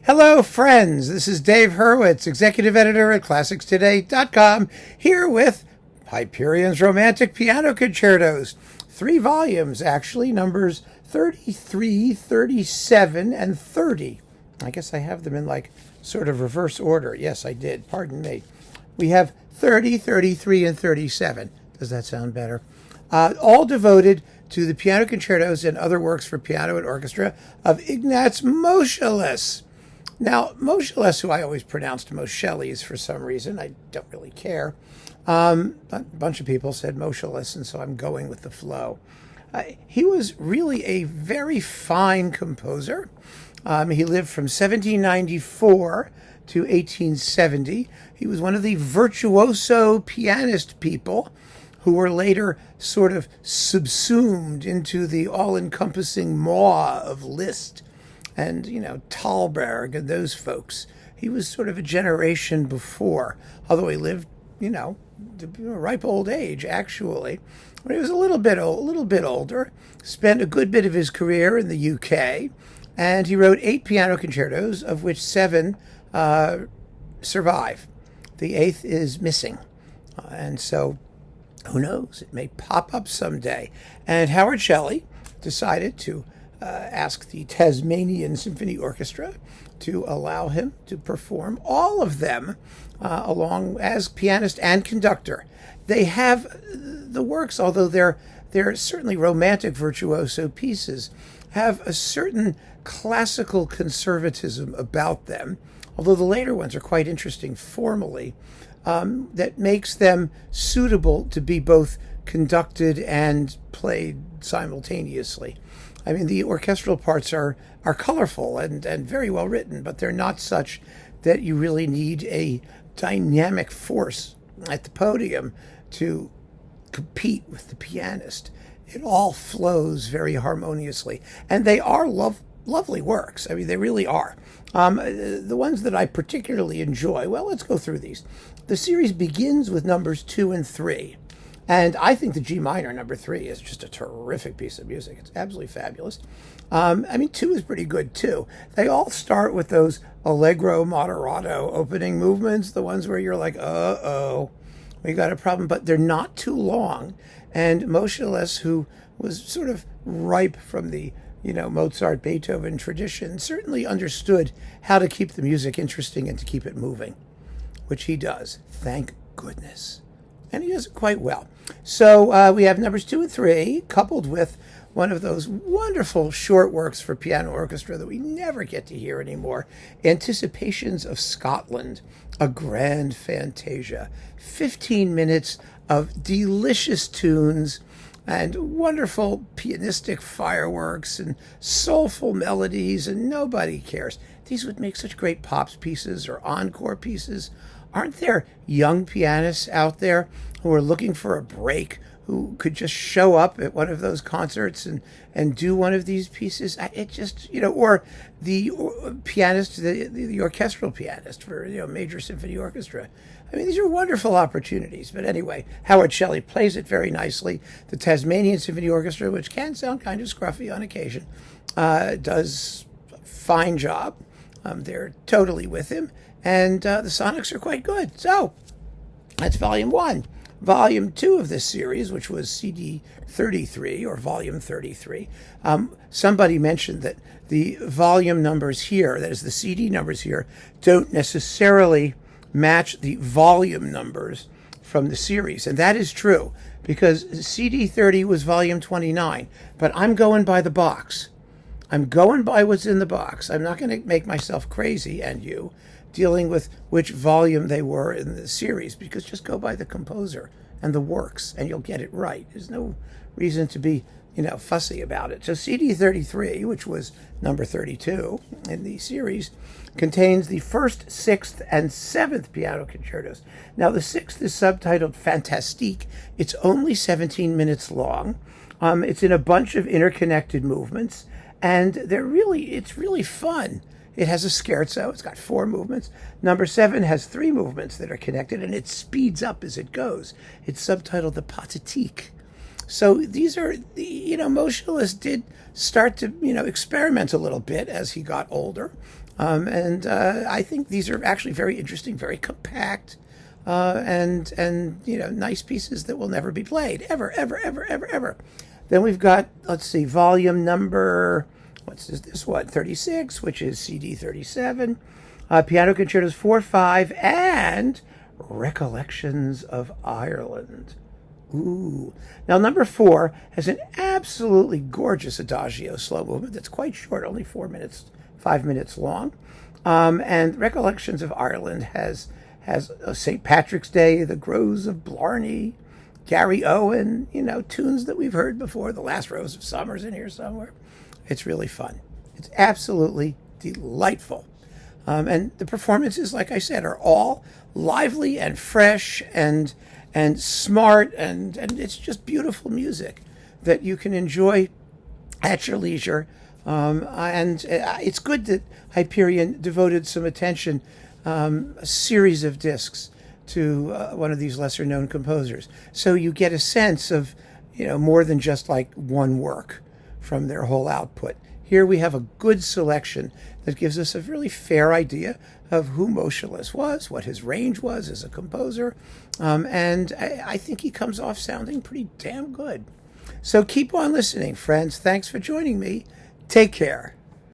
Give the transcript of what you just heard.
Hello, friends. This is Dave Hurwitz, executive editor at ClassicsToday.com, here with Hyperion's Romantic Piano Concertos. 3 volumes, actually, numbers 33, 37, and 30. I guess I have them in sort of reverse order. Yes, I did. Pardon me. We have 30, 33, and 37. Does that sound better? All devoted to the piano concertos and other works for piano and orchestra of Ignaz Moscheles. Now, Moscheles, who I always pronounced Moscheles for some reason, I don't really care. A bunch of people said Moscheles, and so I'm going with the flow. He was really a very fine composer. He lived from 1794 to 1870. He was one of the virtuoso pianist people who were later sort of subsumed into the all-encompassing maw of Liszt and, Thalberg and those folks. He was sort of a generation before, although he lived, to ripe old age, actually. When he was a little bit older, spent a good bit of his career in the UK, and he wrote 8 piano concertos, of which 7 survive. The 8th is missing. And so, who knows? It may pop up someday. And Howard Shelly decided to ask the Tasmanian Symphony Orchestra to allow him to perform all of them along as pianist and conductor. They have the works, although they're certainly romantic virtuoso pieces, have a certain classical conservatism about them, although the later ones are quite interesting formally, that makes them suitable to be both conducted and played simultaneously. I mean, the orchestral parts are colorful and very well written, but they're not such that you really need a dynamic force at the podium to compete with the pianist. It all flows very harmoniously, and they are lovely works. I mean, they really are. The ones that I particularly enjoy, well, let's go through these. The series begins with numbers 2 and 3. And I think the G minor, number 3, is just a terrific piece of music. It's absolutely fabulous. 2 is pretty good, too. They all start with those allegro moderato opening movements, the ones where you're like, uh-oh, we got a problem. But they're not too long. And Moscheles, who was sort of ripe from the Mozart, Beethoven tradition, certainly understood how to keep the music interesting and to keep it moving, which he does. Thank goodness. And he does it quite well. So we have numbers 2 and 3, coupled with one of those wonderful short works for piano orchestra that we never get to hear anymore, Anticipations of Scotland, a grand fantasia. 15 minutes of delicious tunes and wonderful pianistic fireworks and soulful melodies, and nobody cares. These would make such great pops pieces or encore pieces. Aren't there young pianists out there who are looking for a break, who could just show up at one of those concerts and do one of these pieces? It just, or the pianist, the orchestral pianist for, major symphony orchestra. I mean, these are wonderful opportunities. But anyway, Howard Shelly plays it very nicely. The Tasmanian Symphony Orchestra, which can sound kind of scruffy on occasion, does a fine job. They're totally with him. And the sonics are quite good. So that's volume 1. Volume 2 of this series, which was CD 33 or volume 33. Somebody mentioned that the volume numbers here, that is the CD numbers here, don't necessarily match the volume numbers from the series. And that is true, because CD 30 was volume 29. But I'm going by the box. I'm going by what's in the box. I'm not going to make myself crazy, and you, dealing with which volume they were in the series, because just go by the composer and the works and you'll get it right. There's no reason to be, fussy about it. So CD 33, which was number 32 in the series, contains the 1st, 6th, and 7th piano concertos. Now, the 6th is subtitled Fantastique. It's only 17 minutes long. It's in a bunch of interconnected movements, and it's really fun. It has a scherzo. It's got 4 movements. Number 7 has 3 movements that are connected, and it speeds up as it goes. It's subtitled the Pathétique. So these are, Moscheles did start to, experiment a little bit as he got older. And I think these are actually very interesting, very compact, and nice pieces that will never be played ever, ever, ever, ever, ever. Then we've got, let's see, volume number, what's this one? 36, which is CD 37, Piano Concertos 4, 5, and Recollections of Ireland. Ooh. Now, number 4 has an absolutely gorgeous adagio slow movement that's quite short, only 5 minutes long. And Recollections of Ireland has St. Patrick's Day, The Groves of Blarney, Gary Owen, tunes that we've heard before. The Last Rose of Summer's in here somewhere. It's really fun. It's absolutely delightful. And the performances, like I said, are all lively and fresh and smart, and it's just beautiful music that you can enjoy at your leisure. And it's good that Hyperion devoted some attention, a series of discs, to one of these lesser-known composers. So you get a sense of, more than just like one work from their whole output. Here we have a good selection that gives us a really fair idea of who Moscheles was, what his range was as a composer, and I think he comes off sounding pretty damn good. So keep on listening, friends. Thanks for joining me. Take care.